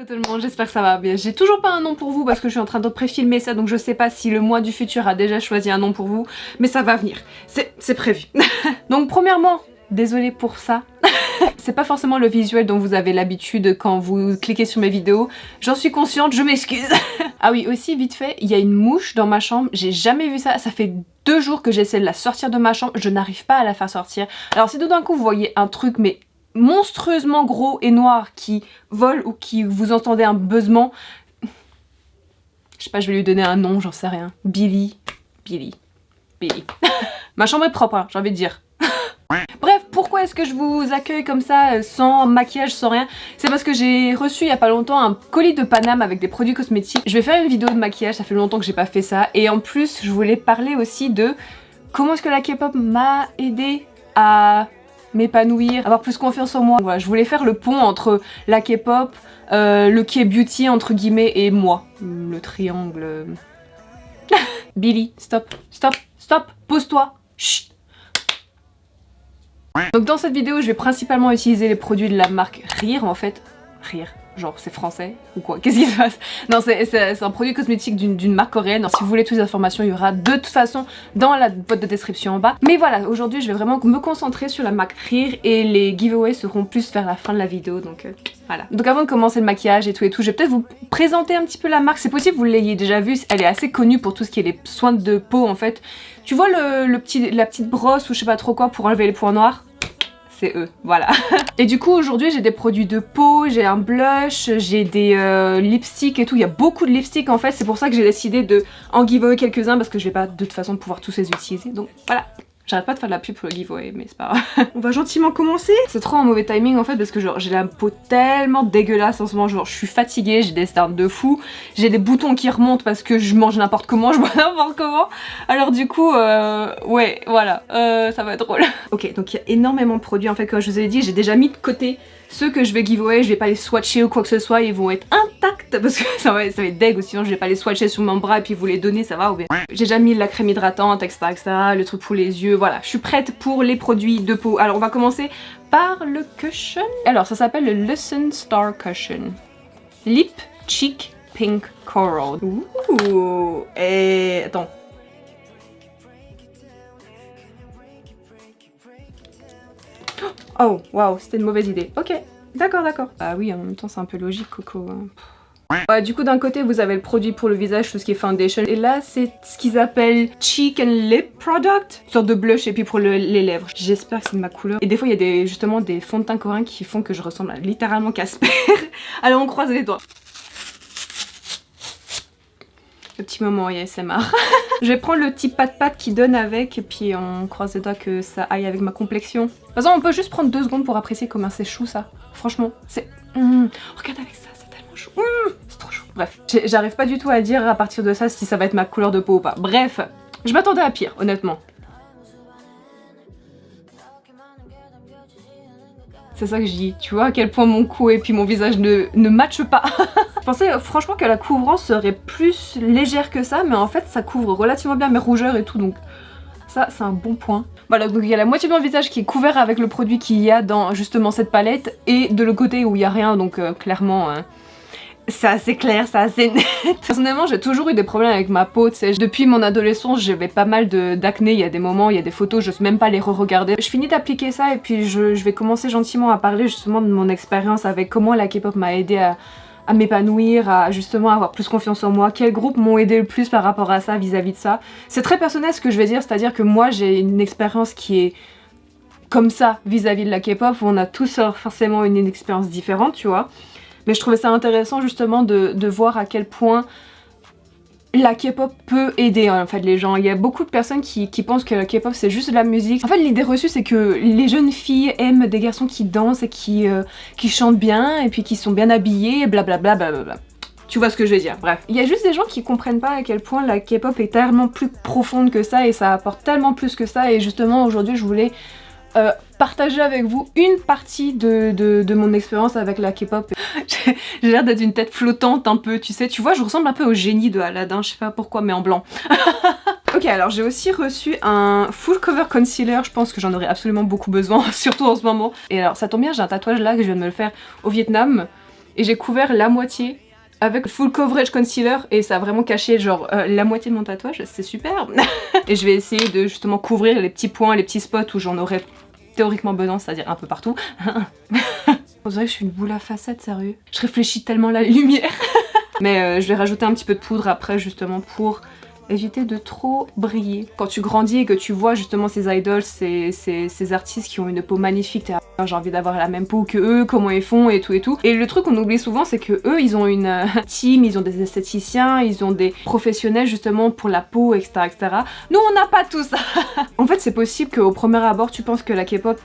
Coucou tout le monde, j'espère que ça va bien. J'ai toujours pas un nom pour vous parce que je suis en train de pré-filmer ça, donc je sais pas si le mois du futur a déjà choisi un nom pour vous, mais ça va venir, c'est prévu. Donc premièrement, désolée pour ça. C'est pas forcément le visuel dont vous avez l'habitude quand vous cliquez sur mes vidéos. J'en suis consciente, je m'excuse. Ah oui, aussi vite fait, il y a une mouche dans ma chambre. J'ai jamais vu ça. Ça fait 2 jours que j'essaie de la sortir de ma chambre. Je n'arrive pas à la faire sortir. Alors si tout d'un coup vous voyez un truc mais monstrueusement gros et noir qui vole ou qui vous entendez un buzzement, je sais pas, je vais lui donner un nom, j'en sais rien. Billy. Ma chambre est propre, hein, j'ai envie de dire. Bref, pourquoi est-ce que je vous accueille comme ça, sans maquillage, sans rien? C'est parce que j'ai reçu il y a pas longtemps un colis de Paname avec des produits cosmétiques. Je vais faire une vidéo de maquillage, ça fait longtemps que j'ai pas fait ça. Et en plus, je voulais parler aussi de comment est-ce que la K-pop m'a aidé à m'épanouir, avoir plus confiance en moi. Voilà, je voulais faire le pont entre la K-pop, le K-beauty entre guillemets et moi. Le triangle... Billy, stop, pose-toi, chut. Donc dans cette vidéo, je vais principalement utiliser les produits de la marque Rire en fait. Rire, genre c'est français ou quoi? Qu'est-ce qui se passe? Non, c'est un produit cosmétique d'une marque coréenne. Alors, si vous voulez toutes les informations, il y aura de toute façon dans la boîte de description en bas. Mais voilà, aujourd'hui je vais vraiment me concentrer sur la marque Rire et les giveaways seront plus vers la fin de la vidéo, donc voilà. Donc avant de commencer le maquillage et tout, je vais peut-être vous présenter un petit peu la marque. C'est possible que vous l'ayez déjà vue, elle est assez connue pour tout ce qui est les soins de peau en fait. Tu vois la petite brosse ou je sais pas trop quoi pour enlever les points noirs? C'est eux, voilà. Et du coup aujourd'hui j'ai des produits de peau, j'ai un blush, j'ai des lipsticks et tout. Il y a beaucoup de lipsticks en fait, c'est pour ça que j'ai décidé de en giveaway quelques-uns parce que je vais pas de toute façon pouvoir tous les utiliser. Donc voilà. J'arrête pas de faire de la pub pour le giveaway, mais c'est pas grave. On va gentiment commencer. C'est trop un mauvais timing en fait parce que genre j'ai la peau tellement dégueulasse en ce moment, genre je suis fatiguée, j'ai des cernes de fou, j'ai des boutons qui remontent parce que je mange n'importe comment, je bois n'importe comment. Alors du coup, ouais, voilà, ça va être drôle. Ok, donc il y a énormément de produits en fait, comme je vous ai dit, j'ai déjà mis de côté ceux que je vais giveaway, je vais pas les swatcher ou quoi que ce soit, ils vont être intacts parce que ça va être deg ou sinon je vais pas les swatcher sur mon bras et puis vous les donner, ça va ou bien. J'ai déjà mis la crème hydratante, etc., le truc pour les yeux, voilà, je suis prête pour les produits de peau. Alors on va commencer par le cushion. Alors ça s'appelle le Listen Star Cushion. Lip Cheek Pink Coral. Ouh, et attends. Oh, waouh, c'était une mauvaise idée. Ok, d'accord. Ah oui, en même temps, c'est un peu logique, Coco. Ouais, du coup, d'un côté, vous avez le produit pour le visage, tout ce qui est foundation. Et là, c'est ce qu'ils appellent Cheek and Lip Product. Une sorte de blush et puis pour les lèvres. J'espère que c'est de ma couleur. Et des fois, il y a justement des fonds de teint coréens qui font que je ressemble à littéralement Casper. Allez, on croise les doigts. Le petit moment ASMR. Je vais prendre le petit pat-pat qui donne avec et puis on croise les doigts que ça aille avec ma complexion. De toute façon, on peut juste prendre 2 secondes pour apprécier comment c'est chou ça. Franchement, c'est... regarde avec ça, c'est tellement chou. C'est trop chou. Bref, j'arrive pas du tout à dire à partir de ça si ça va être ma couleur de peau ou pas. Bref, je m'attendais à pire, honnêtement. C'est ça que je dis, tu vois à quel point mon cou et puis mon visage ne matchent pas. Je pensais franchement que la couvrance serait plus légère que ça, mais en fait ça couvre relativement bien mes rougeurs et tout, donc ça c'est un bon point. Voilà, donc il y a la moitié de mon visage qui est couvert avec le produit qu'il y a dans justement cette palette, et de l'autre côté où il n'y a rien, donc clairement... c'est assez clair, c'est assez net. Personnellement, j'ai toujours eu des problèmes avec ma peau, tu sais. Depuis mon adolescence, j'avais pas mal d'acné, il y a des moments, il y a des photos, j'ose même pas les re-regarder. Je finis d'appliquer ça et puis je vais commencer gentiment à parler justement de mon expérience avec comment la K-pop m'a aidé à m'épanouir, à justement avoir plus confiance en moi, quels groupes m'ont aidé le plus par rapport à ça, vis-à-vis de ça. C'est très personnel ce que je vais dire, c'est-à-dire que moi j'ai une expérience qui est comme ça vis-à-vis de la K-pop, où on a tous forcément une expérience différente, tu vois. Mais je trouvais ça intéressant justement de voir à quel point la K-pop peut aider en fait les gens. Il y a beaucoup de personnes qui pensent que la K-pop c'est juste de la musique. En fait l'idée reçue c'est que les jeunes filles aiment des garçons qui dansent et qui chantent bien et puis qui sont bien habillés, blablabla. Tu vois ce que je veux dire, bref. Il y a juste des gens qui comprennent pas à quel point la K-pop est tellement plus profonde que ça et ça apporte tellement plus que ça, et justement aujourd'hui je voulais partager avec vous une partie de mon expérience avec la K-pop. J'ai l'air d'être une tête flottante un peu, tu sais, tu vois, je ressemble un peu au génie de Aladdin, je sais pas pourquoi, mais en blanc. Ok, alors j'ai aussi reçu un full cover concealer, je pense que j'en aurais absolument beaucoup besoin, surtout en ce moment. Et alors ça tombe bien, j'ai un tatouage là que je viens de me le faire au Vietnam. et j'ai couvert la moitié avec full coverage concealer et ça a vraiment caché genre la moitié de mon tatouage, c'est super. Et je vais essayer de justement couvrir les petits points, les petits spots où j'en aurais théoriquement besoin, c'est-à-dire un peu partout. On dirait que je suis une boule à facettes, sérieux. Je réfléchis tellement à la lumière. Mais je vais rajouter un petit peu de poudre après justement pour éviter de trop briller. Quand tu grandis et que tu vois justement ces idols, ces artistes qui ont une peau magnifique, t'es j'ai envie d'avoir la même peau que eux, comment ils font et tout et tout. Et le truc qu'on oublie souvent, c'est que eux, ils ont une team, ils ont des esthéticiens, ils ont des professionnels justement pour la peau, etc. etc. Nous, on n'a pas tout ça. En fait, c'est possible qu'au premier abord, tu penses que la K-pop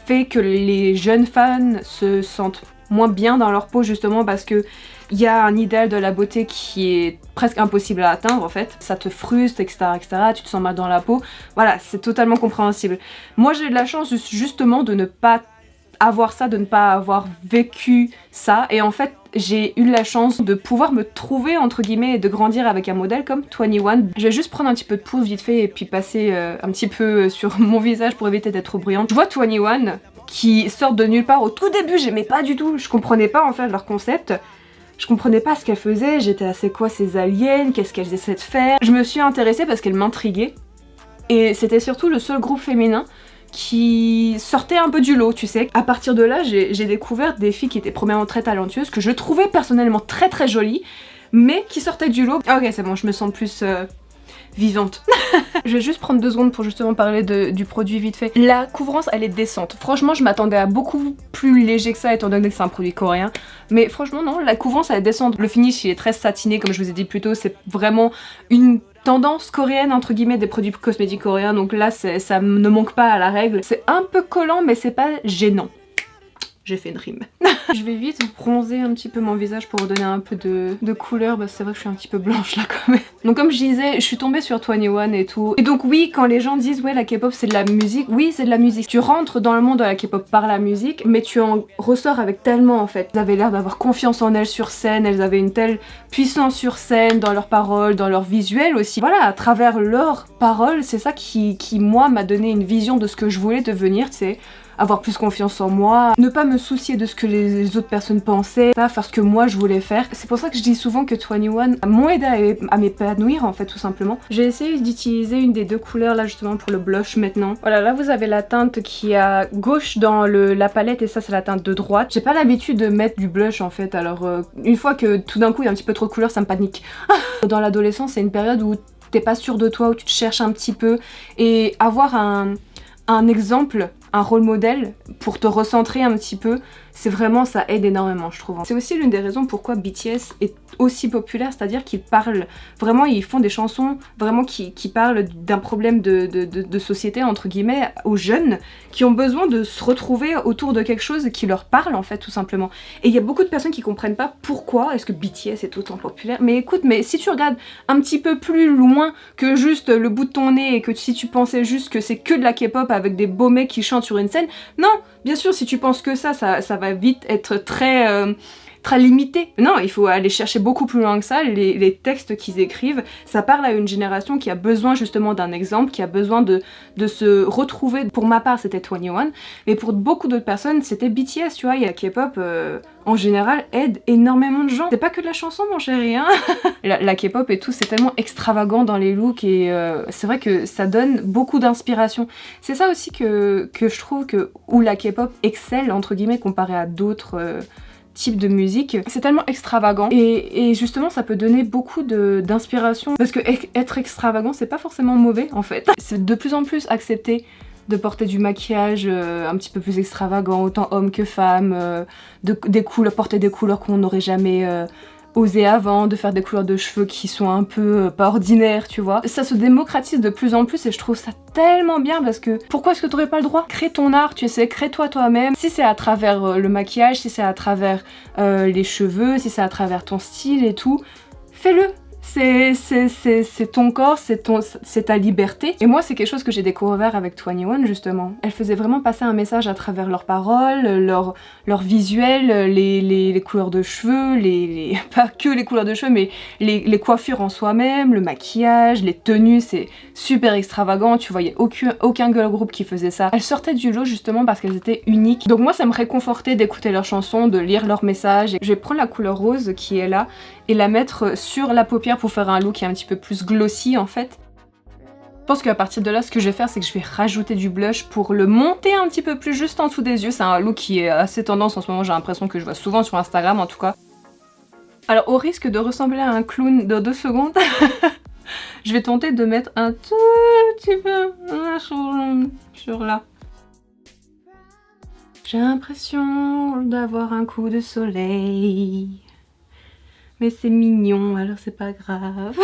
fait que les jeunes fans se sentent moins bien dans leur peau justement parce que il y a un idéal de la beauté qui est presque impossible à atteindre en fait. Ça te frustre, etc., etc. Tu te sens mal dans la peau. Voilà, c'est totalement compréhensible. Moi, j'ai eu de la chance justement de ne pas avoir ça, de ne pas avoir vécu ça. Et en fait, j'ai eu la chance de pouvoir me trouver, entre guillemets, et de grandir avec un modèle comme 21. Je vais juste prendre un petit peu de poudre vite fait et puis passer un petit peu sur mon visage pour éviter d'être trop brillante. Je vois 21 qui sortent de nulle part. Au tout début, j'aimais pas du tout. Je comprenais pas en fait leur concept. Je comprenais pas ce qu'elles faisaient, j'étais à c'est quoi ces aliens, qu'est-ce qu'elles essaient de faire. Je me suis intéressée parce qu'elles m'intriguaient. Et c'était surtout le seul groupe féminin qui sortait un peu du lot, tu sais. À partir de là, j'ai découvert des filles qui étaient premièrement très talentueuses, que je trouvais personnellement très très jolies, mais qui sortaient du lot. Ok, c'est bon, je me sens plus vivante. Je vais juste prendre 2 secondes pour justement parler du produit vite fait. La couvrance, elle est décente. Franchement, je m'attendais à beaucoup plus léger que ça étant donné que c'est un produit coréen. Mais franchement, non, la couvrance, elle est décente. Le finish, il est très satiné, comme je vous ai dit plus tôt. C'est vraiment une tendance coréenne, entre guillemets, des produits cosmétiques coréens. Donc là, ça ne manque pas à la règle. C'est un peu collant, mais c'est pas gênant. J'ai fait une rime. Je vais vite bronzer un petit peu mon visage pour redonner un peu de couleur. Bah, c'est vrai que je suis un petit peu blanche là quand même. Donc comme je disais, je suis tombée sur 21 et tout. Et donc oui, quand les gens disent ouais la K-pop c'est de la musique, oui c'est de la musique. Tu rentres dans le monde de la K-pop par la musique, mais tu en ressors avec tellement en fait. Elles avaient l'air d'avoir confiance en elles sur scène, elles avaient une telle puissance sur scène, dans leurs paroles, dans leur visuel aussi. Voilà, à travers leurs paroles, c'est ça qui moi m'a donné une vision de ce que je voulais devenir, tu sais. Avoir plus confiance en moi, ne pas me soucier de ce que les autres personnes pensaient, faire ce que moi je voulais faire. C'est pour ça que je dis souvent que 21 m'ont aidé à m'épanouir en fait tout simplement. J'ai essayé d'utiliser une des 2 couleurs là justement pour le blush maintenant. Voilà, là vous avez la teinte qui est à gauche dans la palette et ça c'est la teinte de droite. J'ai pas l'habitude de mettre du blush en fait, alors une fois que tout d'un coup il y a un petit peu trop de couleur ça me panique. Dans l'adolescence c'est une période où t'es pas sûr de toi, où tu te cherches un petit peu et avoir un exemple, un rôle modèle pour te recentrer un petit peu, c'est vraiment, ça aide énormément je trouve. C'est aussi l'une des raisons pourquoi BTS est aussi populaire, c'est-à-dire qu'ils parlent, vraiment ils font des chansons vraiment qui parlent d'un problème de société entre guillemets aux jeunes qui ont besoin de se retrouver autour de quelque chose qui leur parle en fait tout simplement. Et il y a beaucoup de personnes qui comprennent pas pourquoi est-ce que BTS est autant populaire. Mais écoute, mais si tu regardes un petit peu plus loin que juste le bout de ton nez et que si tu pensais juste que c'est que de la K-pop avec des beaux mecs qui chantent sur une scène, non, bien sûr si tu penses que ça va vite être très limité. Non, il faut aller chercher beaucoup plus loin que ça. Les textes qu'ils écrivent, ça parle à une génération qui a besoin justement d'un exemple, qui a besoin de se retrouver. Pour ma part, c'était 21, mais pour beaucoup d'autres personnes, c'était BTS, tu vois. Et la K-pop, en général, aide énormément de gens. C'est pas que de la chanson, mon chéri, hein. La K-pop et tout, c'est tellement extravagant dans les looks et c'est vrai que ça donne beaucoup d'inspiration. C'est ça aussi que je trouve que où la K-pop excelle, entre guillemets, comparé à d'autres type de musique, c'est tellement extravagant et justement ça peut donner beaucoup d'inspiration parce que être extravagant c'est pas forcément mauvais en fait. C'est de plus en plus accepté de porter du maquillage un petit peu plus extravagant, autant homme que femme, porter des couleurs qu'on n'aurait jamais osé avant, de faire des couleurs de cheveux qui sont un peu pas ordinaires, tu vois. Ça se démocratise de plus en plus et je trouve ça tellement bien parce que pourquoi est-ce que t'aurais pas le droit? Crée ton art, tu sais, crée-toi toi-même. Si c'est à travers le maquillage, si c'est à travers les cheveux, si c'est à travers ton style et tout, fais-le. c'est ton corps, c'est ta liberté. Et moi, c'est quelque chose que j'ai découvert avec 21 justement. Elle faisait vraiment passer un message à travers leurs paroles, leur visuel, les couleurs de cheveux, pas que les couleurs de cheveux, mais les coiffures en soi-même, le maquillage, les tenues, c'est super extravagant. Tu voyais aucun girl group qui faisait ça. Elles sortaient du lot justement parce qu'elles étaient uniques. Donc moi, ça me réconfortait d'écouter leurs chansons, de lire leurs messages. Et je vais prendre la couleur rose qui est là et la mettre sur la paupière pour faire un look qui est un petit peu plus glossy en fait. Je pense qu'à partir de là, ce que je vais faire, c'est que je vais rajouter du blush pour le monter un petit peu plus juste en dessous des yeux. C'est un look qui est assez tendance en ce moment, j'ai l'impression que je vois souvent sur Instagram en tout cas. Alors au risque de ressembler à un clown de 2 secondes, je vais tenter de mettre un tout petit peu sur là. J'ai l'impression d'avoir un coup de soleil. Mais c'est mignon, alors c'est pas grave.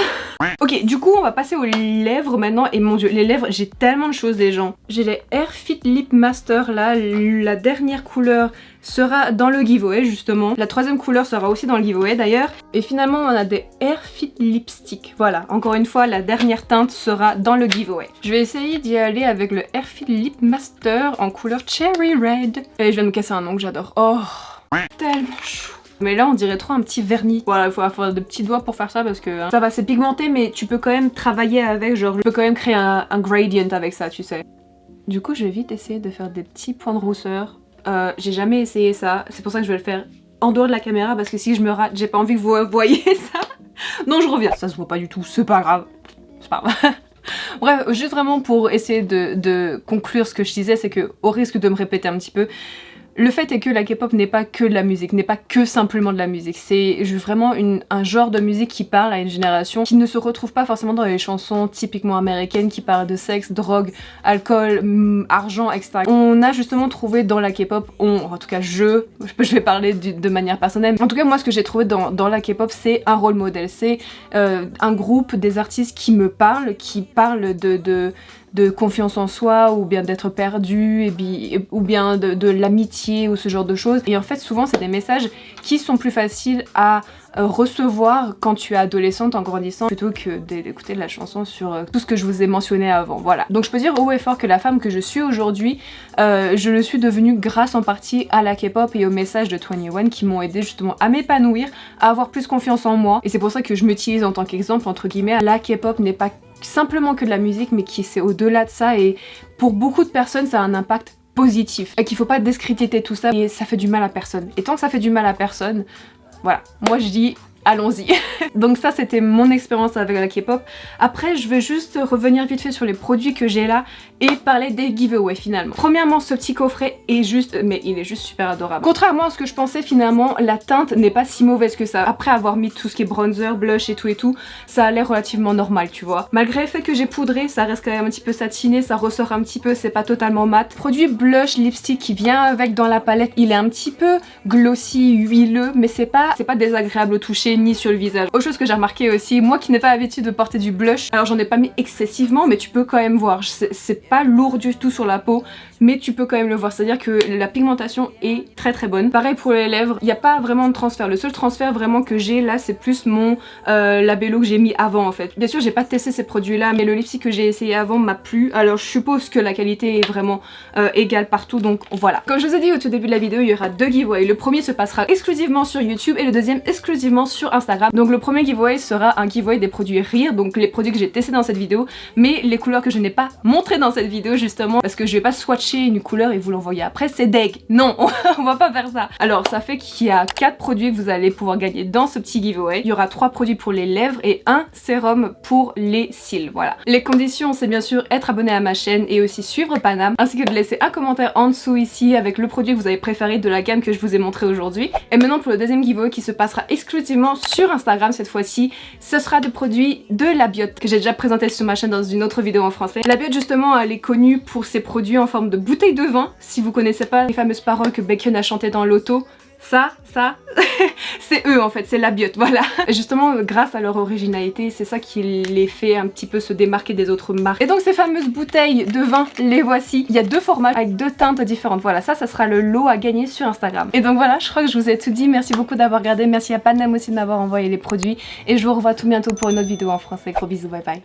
Ok, du coup on va passer aux lèvres maintenant. Et mon dieu, les lèvres, j'ai tellement de choses les gens. J'ai les Airfit Lip Master là. La dernière couleur sera dans le giveaway justement. La troisième couleur sera aussi dans le giveaway d'ailleurs. Et finalement on a des Airfit Lipstick. Voilà, encore une fois la dernière teinte sera dans le giveaway. Je vais essayer d'y aller avec le Airfit Lip Master en couleur Cherry Red. Et je viens de me casser un ongle, j'adore. Oh, tellement chou. Mais là on dirait trop un petit vernis. Voilà, il faut avoir de petits doigts pour faire ça parce que ça va, c'est pigmenté mais tu peux quand même travailler avec, genre je peux quand même créer un gradient avec ça, tu sais. Du coup je vais vite essayer de faire des petits points de rousseur. J'ai jamais essayé ça, c'est pour ça que je vais le faire en dehors de la caméra parce que si je me rate, j'ai pas envie que vous voyez ça. Non, je reviens. Ça se voit pas du tout, c'est pas grave. C'est pas grave. Bref, juste vraiment pour essayer de conclure ce que je disais, c'est que au risque de me répéter un petit peu, le fait est que la K-pop n'est pas que de la musique, n'est pas que simplement de la musique. C'est vraiment un genre de musique qui parle à une génération qui ne se retrouve pas forcément dans les chansons typiquement américaines qui parlent de sexe, drogue, alcool, argent, etc. On a justement trouvé dans la K-pop, en tout cas je vais parler de manière personnelle. En tout cas moi ce que j'ai trouvé dans la K-pop c'est un rôle modèle, c'est un groupe, des artistes qui me parlent, qui parlent de confiance en soi ou bien d'être perdu ou bien de l'amitié ou ce genre de choses. Et en fait souvent c'est des messages qui sont plus faciles à recevoir quand tu es adolescente en grandissant plutôt que d'écouter de la chanson sur tout ce que je vous ai mentionné avant, voilà. Donc je peux dire haut et fort que la femme que je suis aujourd'hui, je le suis devenue grâce en partie à la K-pop et aux messages de 21 qui m'ont aidé justement à m'épanouir, à avoir plus confiance en moi. Et c'est pour ça que je m'utilise en tant qu'exemple entre guillemets. La K-pop n'est pas simplement que de la musique mais qui c'est au-delà de ça et pour beaucoup de personnes ça a un impact positif et qu'il faut pas discréditer tout ça et ça fait du mal à personne. Et tant que ça fait du mal à personne, voilà, moi je dis allons-y. Donc ça c'était mon expérience avec la K-pop. Après je vais juste revenir vite fait sur les produits que j'ai là et parler des giveaways finalement. Premièrement ce petit coffret est juste, mais il est juste super adorable. Contrairement à ce que je pensais finalement, la teinte n'est pas si mauvaise que ça. Après avoir mis tout ce qui est bronzer, blush et tout, ça a l'air relativement normal tu vois. Malgré le fait que j'ai poudré, ça reste quand même un petit peu satiné, ça ressort un petit peu, c'est pas totalement mat. Produit blush lipstick qui vient avec dans la palette, il est un petit peu glossy, huileux, mais c'est pas désagréable au toucher ni sur le visage. Autre chose que j'ai remarqué aussi, moi qui n'ai pas l'habitude de porter du blush, alors j'en ai pas mis excessivement mais tu peux quand même voir, c'est pas lourd du tout sur la peau mais tu peux quand même le voir, c'est à dire que la pigmentation est très très bonne. Pareil pour les lèvres, il n'y a pas vraiment de transfert, le seul transfert vraiment que j'ai là c'est plus mon labello que j'ai mis avant en fait. Bien sûr j'ai pas testé ces produits là mais le lipstick que j'ai essayé avant m'a plu, alors je suppose que la qualité est vraiment égale partout donc voilà. Comme je vous ai dit au tout début de la vidéo, il y aura 2 giveaways, le premier se passera exclusivement sur YouTube et le deuxième exclusivement sur Instagram. Donc le premier giveaway sera un giveaway des produits Rire, donc les produits que j'ai testés dans cette vidéo mais les couleurs que je n'ai pas montrées dans cette vidéo justement parce que je vais pas swatcher une couleur et vous l'envoyer après, c'est deg. Non, on va pas faire ça. Alors ça fait qu'il y a 4 produits que vous allez pouvoir gagner dans ce petit giveaway. Il y aura 3 produits pour les lèvres et un sérum pour les cils, voilà. Les conditions c'est bien sûr être abonné à ma chaîne et aussi suivre Panam ainsi que de laisser un commentaire en dessous ici avec le produit que vous avez préféré de la gamme que je vous ai montré aujourd'hui. Et maintenant pour le deuxième giveaway qui se passera exclusivement sur Instagram cette fois-ci, ce sera des produits de La Biote que j'ai déjà présenté sur ma chaîne dans une autre vidéo en français. La Biote justement elle est connue pour ses produits en forme de bouteille de vin. Si vous connaissez pas les fameuses paroles que Baekhyun a chantées dans l'auto, ça, c'est eux en fait, c'est la Biote, voilà. Justement, grâce à leur originalité, c'est ça qui les fait un petit peu se démarquer des autres marques. Et donc ces fameuses bouteilles de vin, les voici. Il y a 2 formats avec 2 teintes différentes. Voilà, ça sera le lot à gagner sur Instagram. Et donc voilà, je crois que je vous ai tout dit. Merci beaucoup d'avoir regardé. Merci à Panem aussi de m'avoir envoyé les produits. Et je vous revois tout bientôt pour une autre vidéo en français. Gros bisous, bye bye.